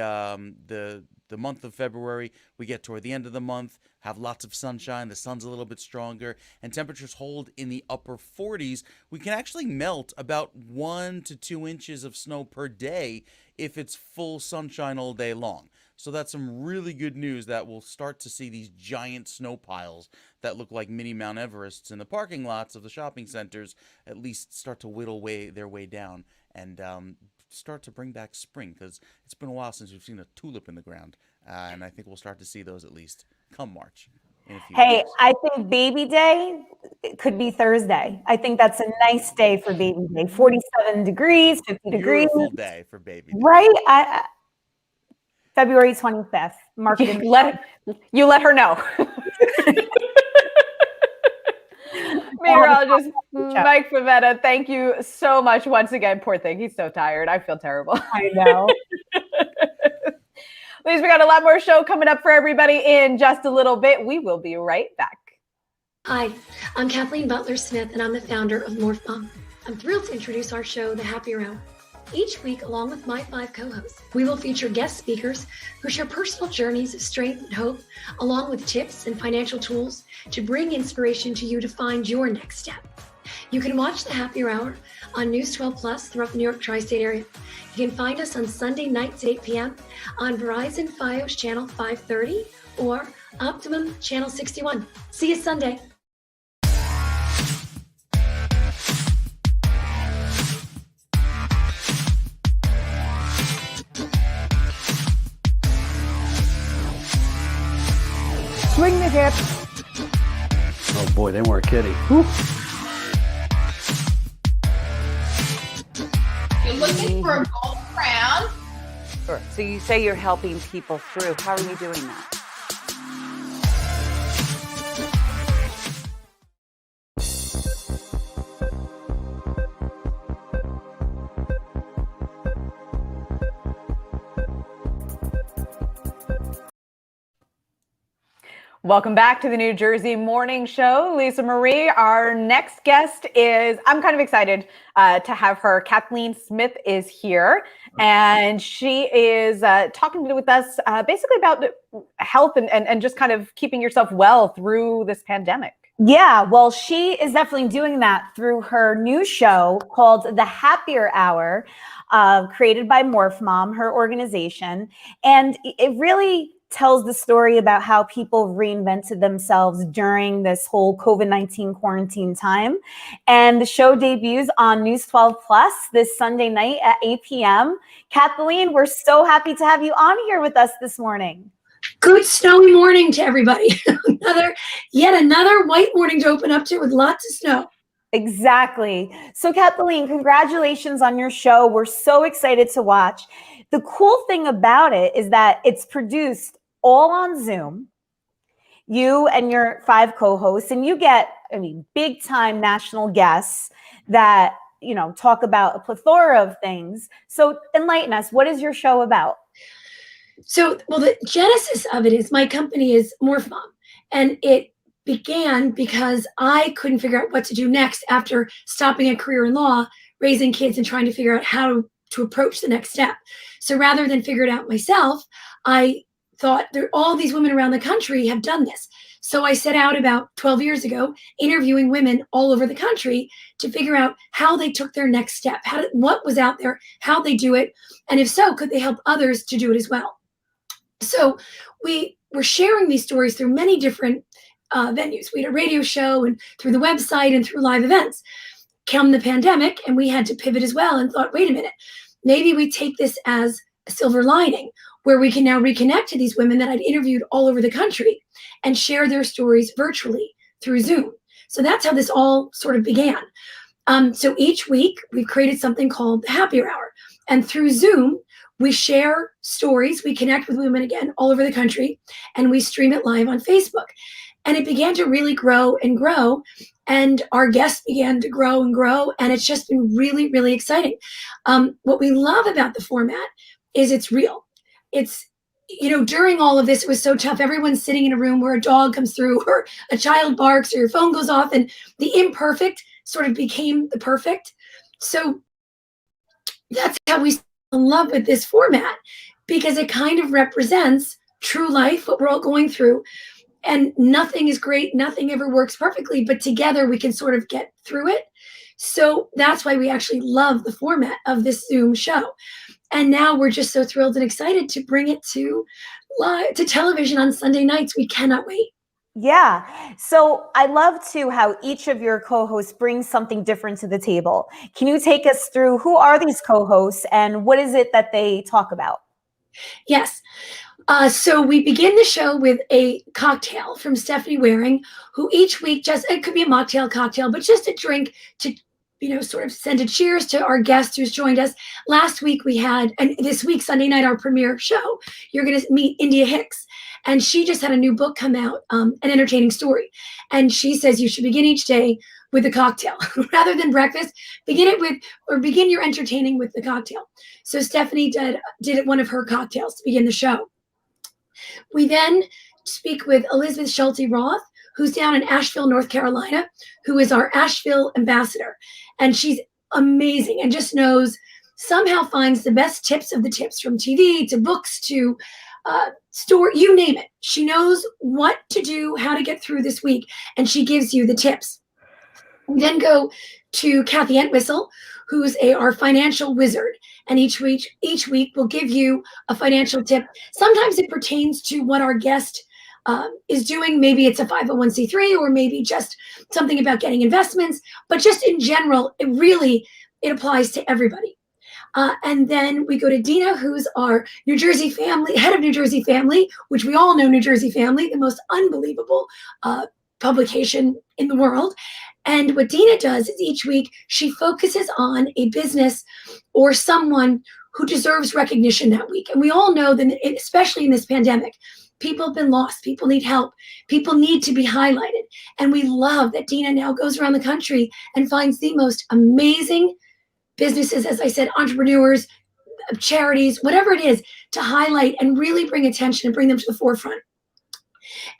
month of February, we get toward the end of the month, have lots of sunshine, the sun's a little bit stronger, and temperatures hold in the upper 40s. We can actually melt about 1 to 2 inches of snow per day if it's full sunshine all day long. So that's some really good news that we'll start to see these giant snow piles that look like mini Mount Everests in the parking lots of the shopping centers at least start to whittle their way down and start to bring back spring, because it's been a while since we've seen a tulip in the ground. And I think we'll start to see those at least come March. Hey, I think Baby Day could be Thursday. I think that's a nice day for Baby Day. 47 degrees, 50 degrees. Beautiful day for Baby Day. Right? February 25th. Mark it. You let her know. Meteorologist Mike Favetta, thank you so much once again. Poor thing. He's so tired. I feel terrible. I know. Ladies, we got a lot more show coming up for everybody in just a little bit. We will be right back. Hi, I'm Kathleen Smith, and I'm the founder of Morph Mom. I'm thrilled to introduce our show, The Happier Hour. Each week, along with my 5 co-hosts, we will feature guest speakers who share personal journeys of strength and hope, along with tips and financial tools to bring inspiration to you to find your next step. You can watch The Happier Hour on News 12 Plus throughout the New York tri-state area. You can find us on Sunday nights at 8 p.m. on Verizon Fios channel 530 or Optimum channel 61. See you Sunday. Swing the hips. Oh boy, they weren't kidding. Whew. You're looking for a gold crown? Sure. So you say you're helping people through. How are you doing that? Welcome back to the New Jersey Morning Show. Lisa Marie, our next guest I'm kind of excited to have her. Kathleen Smith is here, and she is talking with us basically about health and just kind of keeping yourself well through this pandemic. Yeah, well, she is definitely doing that through her new show called The Happier Hour, created by Morph Mom, her organization. And it really tells the story about how people reinvented themselves during this whole COVID-19 quarantine time. And the show debuts on News 12 Plus this Sunday night at 8 p.m. Kathleen, we're so happy to have you on here with us this morning. Good snowy morning to everybody. Yet another white morning to open up to with lots of snow. Exactly. So Kathleen, congratulations on your show. We're so excited to watch. The cool thing about it is that it's produced all on Zoom, you and your 5 co-hosts, and you get, big time national guests that, talk about a plethora of things. So enlighten us. What is your show about? So, the genesis of it is my company is Morph Mom, and it began because I couldn't figure out what to do next after stopping a career in law, raising kids, and trying to figure out how to approach the next step. So rather than figure it out myself, I thought all these women around the country have done this. So I set out about 12 years ago, interviewing women all over the country to figure out how they took their next step, what was out there, how they do it, and if so, could they help others to do it as well? So we were sharing these stories through many different venues. We had a radio show and through the website and through live events. Come the pandemic, and we had to pivot as well and thought, wait a minute, maybe we take this as a silver lining where we can now reconnect to these women that I'd interviewed all over the country and share their stories virtually through Zoom. So that's how this all sort of began. So each week we've created something called the Happier Hour. And through Zoom, we share stories, we connect with women again all over the country, and we stream it live on Facebook. And it began to really grow and grow. And our guests began to grow and grow. And it's just been really, really exciting. What we love about the format is it's real. It's, during all of this, it was so tough. Everyone's sitting in a room where a dog comes through or a child barks or your phone goes off, and the imperfect sort of became the perfect. So that's how we fell in love with this format, because it kind of represents true life, what we're all going through. And nothing is great. Nothing ever works perfectly, but together we can sort of get through it. So that's why we actually love the format of this Zoom show. And now we're just so thrilled and excited to bring it to television on Sunday nights. We cannot wait. Yeah. So I love too how each of your co-hosts brings something different to the table. Can you take us through who are these co-hosts and what is it that they talk about? Yes. So we begin the show with a cocktail from Stephanie Waring, who each week it could be a mocktail cocktail, but just a drink to, sort of send a cheers to our guest who's joined us. Last week we had, and this week, Sunday night, our premiere show, you're going to meet India Hicks. And she just had a new book come out, An Entertaining Story. And she says you should begin each day with a cocktail rather than breakfast. Begin your entertaining with the cocktail. So Stephanie did one of her cocktails to begin the show. We then speak with Elizabeth Schulte Roth, who's down in Asheville, North Carolina, who is our Asheville ambassador. And she's amazing and just somehow finds the best tips of the tips, from TV to books to store, you name it. She knows what to do, how to get through this week, and she gives you the tips. We then go to Kathy Entwistle, who's our financial wizard. And each week we'll give you a financial tip. Sometimes it pertains to what our guest is doing. Maybe it's a 501c3, or maybe just something about getting investments. But just in general, it applies to everybody. And then we go to Dina, who's our New Jersey family, head of New Jersey Family, which we all know New Jersey Family, the most unbelievable publication in the world. And what Dina does is each week she focuses on a business or someone who deserves recognition that week. And we all know that, especially in this pandemic, people have been lost. People need help. People need to be highlighted. And we love that Dina now goes around the country and finds the most amazing businesses, as I said, entrepreneurs, charities, whatever it is, to highlight and really bring attention and bring them to the forefront.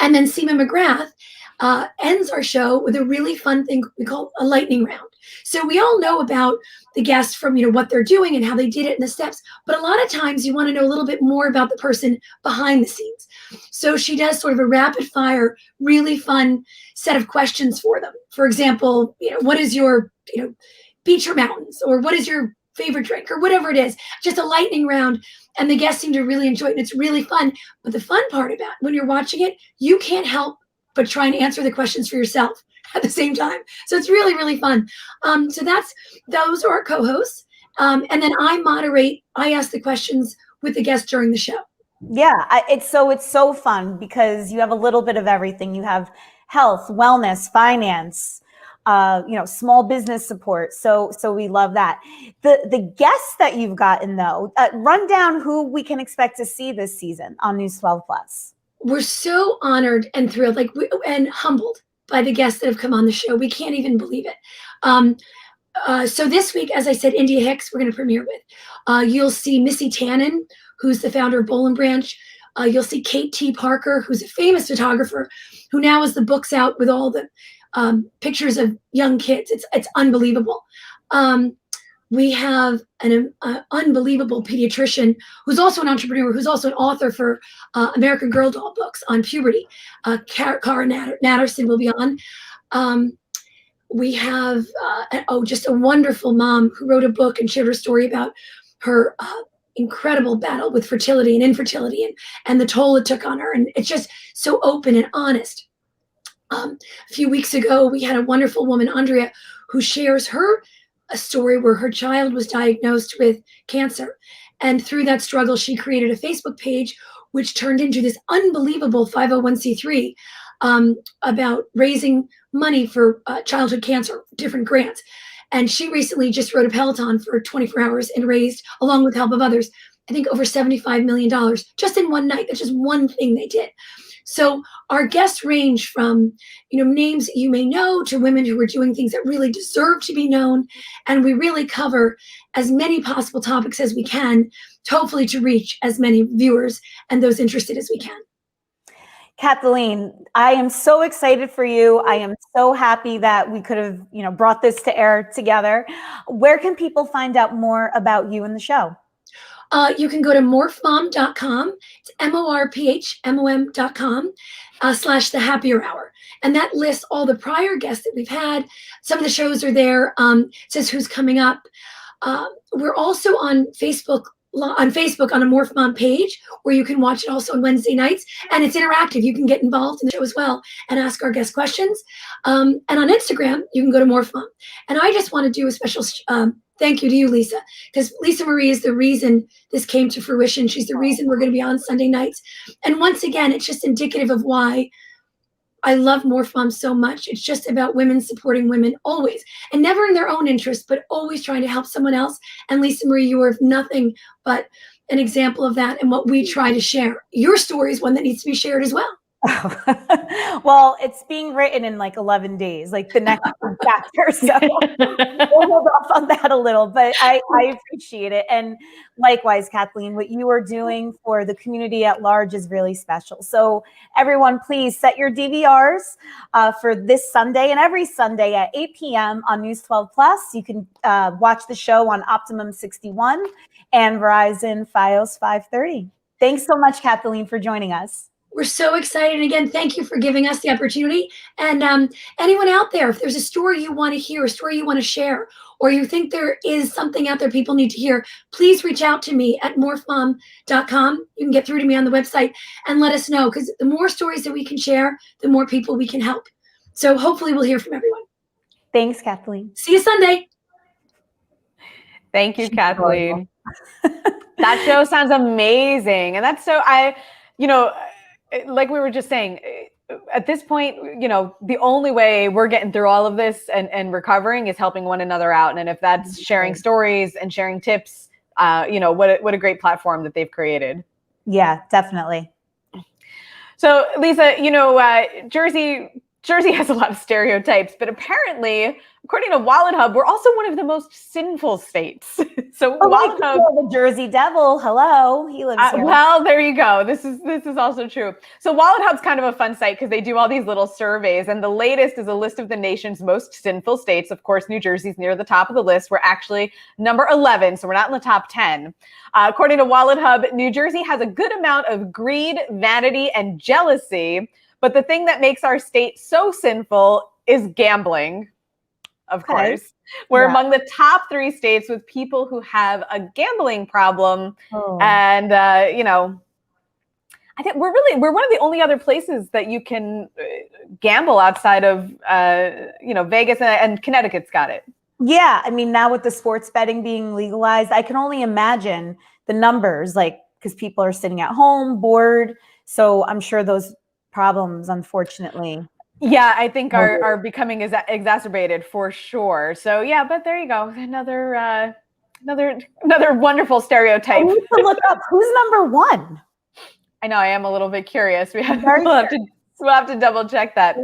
And then Seema McGrath ends our show with a really fun thing we call a lightning round. So we all know about the guests from what they're doing and how they did it and the steps, but a lot of times you want to know a little bit more about the person behind the scenes. So she does sort of a rapid fire, really fun set of questions for them. For example, what is your beach or mountains, or what is your favorite drink, or whatever it is, just a lightning round. And the guests seem to really enjoy it, and it's really fun. But the fun part about when you're watching it, you can't help but try and answer the questions for yourself at the same time. So it's really, really fun. So those are our co-hosts. And then I ask the questions with the guests during the show. Yeah, it's so fun because you have a little bit of everything. You have health, wellness, finance, small business support. So we love that. The guests that you've gotten though, run down who we can expect to see this season on News 12 Plus. We're so honored and thrilled, and humbled by the guests that have come on the show. We can't even believe it. So this week, as I said, India Hicks, we're going to premiere with. You'll see Missy Tannen, who's the founder of Boll & Branch. You'll see Kate T. Parker, who's a famous photographer, who now has the books out with all the pictures of young kids. It's unbelievable. We have an unbelievable pediatrician who's also an entrepreneur, who's also an author for American Girl doll books on puberty. Cara Natterson will be on. We have just a wonderful mom who wrote a book and shared her story about her incredible battle with fertility and infertility and the toll it took on her. And it's just so open and honest. A few weeks ago, we had a wonderful woman, Andrea, who shares a story where her child was diagnosed with cancer. And through that struggle, she created a Facebook page, which turned into this unbelievable 501c3 about raising money for childhood cancer, different grants. And she recently just wrote a Peloton for 24 hours and raised, along with the help of others, I think over $75 million just in one night. That's just one thing they did. So our guests range from, names that you may know to women who are doing things that really deserve to be known. And we really cover as many possible topics as we can, hopefully to reach as many viewers and those interested as we can. Kathleen, I am so excited for you. I am so happy that we could have, brought this to air together. Where can people find out more about you and the show? You can go to morphmom.com. It's morphmom.com / the happier hour. And that lists all the prior guests that we've had. Some of the shows are there. Says who's coming up. We're also on Facebook on a Morph Mom page where you can watch it also on Wednesday nights, and it's interactive. You can get involved in the show as well and ask our guest questions. And on Instagram, you can go to Morph Mom. And I just want to do a special thank you to you, Lisa, because Lisa Marie is the reason this came to fruition. She's the reason we're going to be on Sunday nights. And once again, it's just indicative of why I love Morph Mom so much. It's just about women supporting women always, and never in their own interest, but always trying to help someone else. And Lisa Marie, you are nothing but an example of that and what we try to share. Your story is one that needs to be shared as well. Well, it's being written in like 11 days, like the next chapter. So we'll hold off on that a little, but I appreciate it. And likewise, Kathleen, what you are doing for the community at large is really special. So everyone, please set your DVRs for this Sunday and every Sunday at 8 p.m. on News 12 Plus. You can watch the show on Optimum 61 and Verizon Fios 530. Thanks so much, Kathleen, for joining us. We're so excited. And again, thank you for giving us the opportunity. And anyone out there, if there's a story you want to hear, a story you want to share, or you think there is something out there people need to hear, please reach out to me at morphmom.com. You can get through to me on the website and let us know, because the more stories that we can share, the more people we can help. So hopefully we'll hear from everyone. Thanks, Kathleen. See you Sunday. Thank you, Kathleen. That show sounds amazing. And that's so, like we were just saying, at this point, the only way we're getting through all of this and recovering is helping one another out. And if that's sharing stories and sharing tips, what a great platform that they've created. Yeah, definitely. So Lisa, Jersey has a lot of stereotypes, but apparently, according to Wallet Hub, we're also one of the most sinful states. So Wallet Hub, the Jersey Devil, hello, he lives here. Well, there you go. This is also true. So Wallet Hub's kind of a fun site because they do all these little surveys, and the latest is a list of the nation's most sinful states. Of course, New Jersey's near the top of the list. We're actually number 11, so we're not in the top 10. According to Wallet Hub, New Jersey has a good amount of greed, vanity, and jealousy. But the thing that makes our state so sinful is gambling, of course. We're among the top 3 states with people who have a gambling problem. And, I think we're one of the only other places that you can gamble outside of, Vegas, and Connecticut's got it. Yeah. I mean, now with the sports betting being legalized, I can only imagine the numbers, because people are sitting at home, bored. So I'm sure those problems, unfortunately. Yeah, I think are becoming exacerbated for sure. So yeah, but there you go. Another wonderful stereotype. We need to look up who's number 1. I know, I am a little bit curious. We'll have to double check that.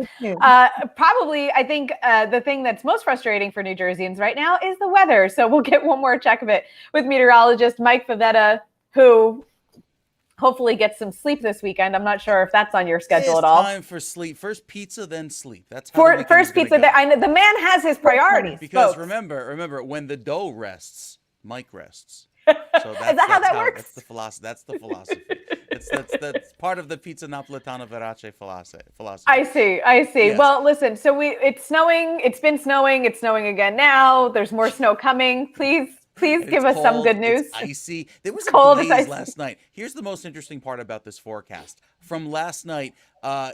Probably, I think the thing that's most frustrating for New Jerseyans right now is the weather. So we'll get one more check of it with meteorologist Mike Favetta, who hopefully get some sleep this weekend. I'm not sure if that's on your schedule at all. Time for sleep. First pizza, then sleep. That's how for first pizza. I know the man has his priorities. Because folks. remember, when the dough rests, Mike rests. So is that how that works? That's the philosophy. That's part of the pizza napoletana verace philosophy. I see. Yes. Well, listen. So it's snowing. It's been snowing. It's snowing again now. There's more snow coming. Please give us some good news. It's icy. There was a blaze last night. Here's the most interesting part about this forecast. From last night,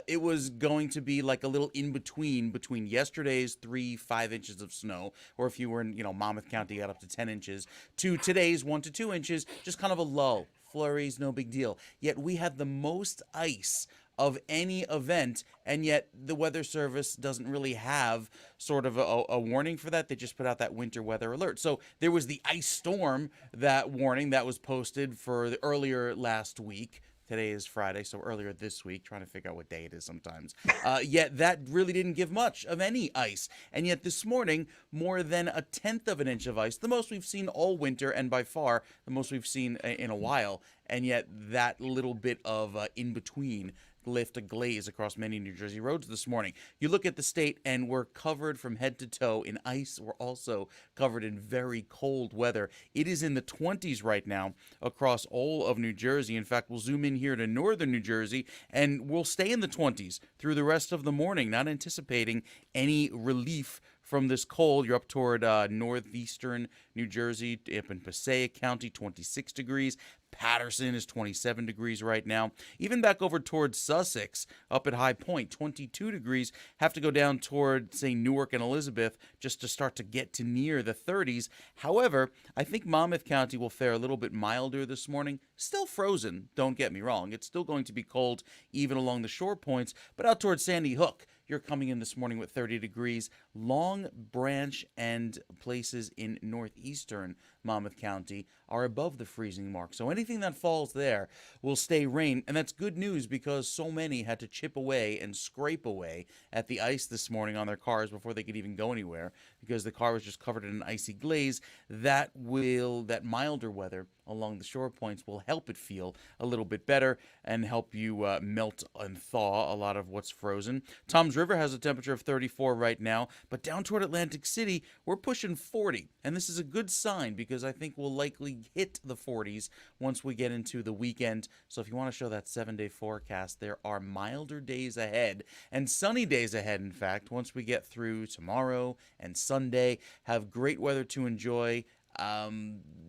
it was going to be like a little in-between yesterday's 3-5 inches of snow, or if you were in Monmouth County, got up to 10 inches, to today's 1 to 2 inches, just kind of a lull. Flurries, no big deal. Yet we have the most ice of any event, and yet the Weather Service doesn't really have sort of a warning for that. They just put out that winter weather alert. So there was the ice storm, that warning that was posted for the earlier last week. Today is Friday, so earlier this week, trying to figure out what day it is sometimes. Yet that really didn't give much of any ice. And yet this morning, more than 1/10 of an inch of ice, the most we've seen all winter, and by far the most we've seen in a while. And yet that little bit of in between lift a glaze across many New Jersey roads this morning. You look at the state and we're covered from head to toe in ice. We're also covered in very cold weather. It is in the 20s right now across all of New Jersey. In fact, we'll zoom in here to northern New Jersey and we'll stay in the 20s through the rest of the morning, not anticipating any relief from this cold. You're up toward northeastern New Jersey, up in Passaic County, 26 degrees. Patterson is 27 degrees right now. Even back over towards Sussex, up at High Point, 22 degrees. Have to go down toward, say, Newark and Elizabeth just to start to get to near the 30s. However, I think Monmouth County will fare a little bit milder this morning. Still frozen, don't get me wrong. It's still going to be cold even along the shore points, but out towards Sandy Hook, you're coming in this morning with 30 degrees. Long Branch and places in northeastern Monmouth County are above the freezing mark. So anything that falls there will stay rain. And that's good news because so many had to chip away and scrape away at the ice this morning on their cars before they could even go anywhere because the car was just covered in an icy glaze. That milder weather along the shore points will help it feel a little bit better and help you melt and thaw a lot of what's frozen. Toms River has a temperature of 34 right now, but down toward Atlantic City, we're pushing 40. And this is a good sign because I think we'll likely hit the 40s once we get into the weekend. So if you want to show that 7-day forecast, there are milder days ahead and sunny days ahead, in fact, once we get through tomorrow and Sunday. Have great weather to enjoy.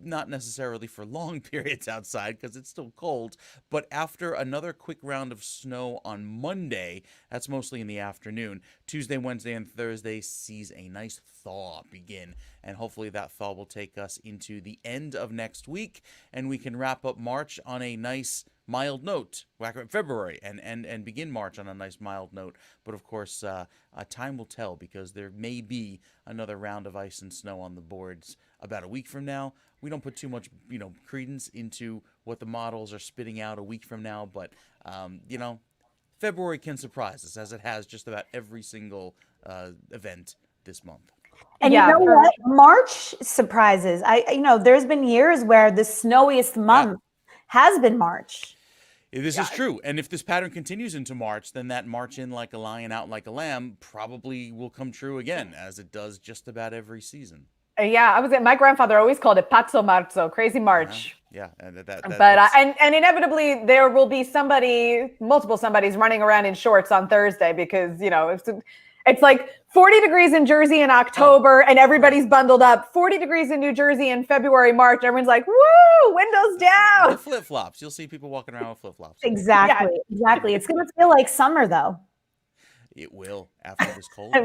Not necessarily for long periods outside because it's still cold, but after another quick round of snow on Monday, that's mostly in the afternoon. Tuesday, Wednesday, and Thursday sees a nice thaw begin, and hopefully that thaw will take us into the end of next week, and we can wrap up March on a nice mild note, February, and begin March on a nice mild note. But of course, time will tell because there may be another round of ice and snow on the boards about a week from now. We don't put too much, credence into what the models are spitting out a week from now, but February can surprise us as it has just about every single event this month. And you know what? March surprises. There's been years where the snowiest month has been March. This is true. And if this pattern continues into March, then that march in like a lion, out like a lamb probably will come true again, as it does just about every season. Yeah, my grandfather always called it Pazzo Marzo, crazy March. Yeah, and and inevitably there will be multiple somebodies running around in shorts on Thursday because it's like 40 degrees in Jersey in October and everybody's bundled up. 40 degrees in New Jersey in February, March. Everyone's like, woo, windows down. The flip-flops. You'll see people walking around with flip-flops. Exactly. It's going to feel like summer though. It will after this cold.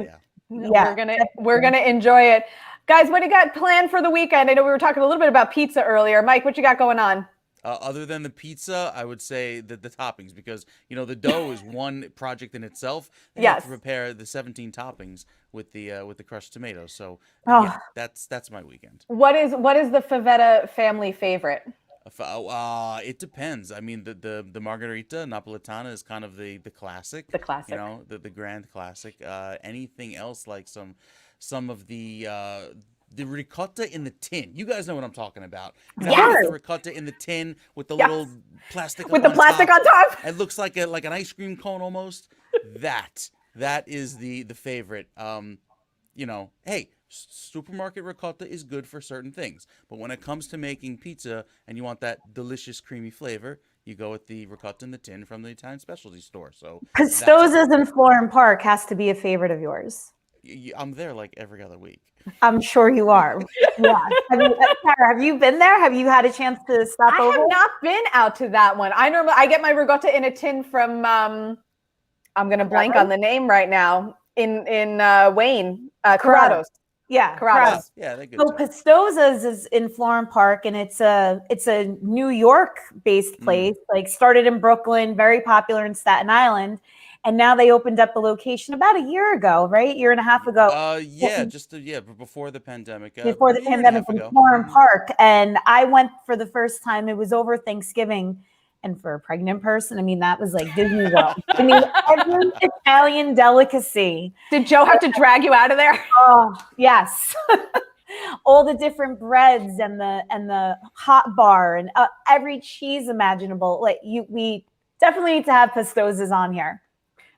We're gonna enjoy it. Guys, what do you got planned for the weekend? I know we were talking a little bit about pizza earlier. Mike, what you got going on? Other than the pizza, I would say the toppings because, the dough is one project in itself. You have to prepare the 17 toppings with the crushed tomatoes. So that's my weekend. What is the Vavetta family favorite? It depends. I mean, the Margherita Napolitana is kind of the classic. The classic. The grand classic. Anything else like some of the ricotta in the tin. You guys know what I'm talking about. The ricotta in the tin with the little plastic on top. It looks like an ice cream cone almost. That is the favorite. Hey, supermarket ricotta is good for certain things, but when it comes to making pizza and you want that delicious creamy flavor, you go with the ricotta in the tin from the Italian specialty store. So Pistozza's in Florham Park has to be a favorite of yours. I'm there like every other week. I'm sure you are. Yeah. Cara, have you been there? Have you had a chance to stop over? I have not been out to that one. I get my ricotta in a tin from I'm going to blank on the name right now in Wayne, Corrado's. Yeah, Corrado's. Yeah, they're good. So Pistozza's is in Florham Park, and it's a New York-based place. Like started in Brooklyn, very popular in Staten Island. And now they opened up a location about a year ago, right? Year and a half ago. Before the pandemic. Before the pandemic in Florham Park. And I went for the first time. It was over Thanksgiving. And for a pregnant person, I mean, that was like Disney World. I mean, every Italian delicacy. Did Joe have to drag you out of there? Oh, yes. All the different breads and the hot bar and every cheese imaginable. Like Definitely need to have pastozas on here.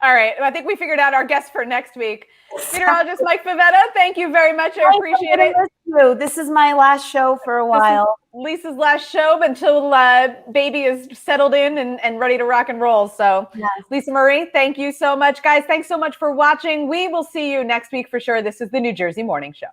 All right. I think we figured out our guest for next week. Meteorologist Mike Favetta, thank you very much. I appreciate it. This is my last show for a while. Lisa's last show until baby is settled in and ready to rock and roll. So yes. Lisa Marie, thank you so much. Guys, thanks so much for watching. We will see you next week for sure. This is the New Jersey Morning Show.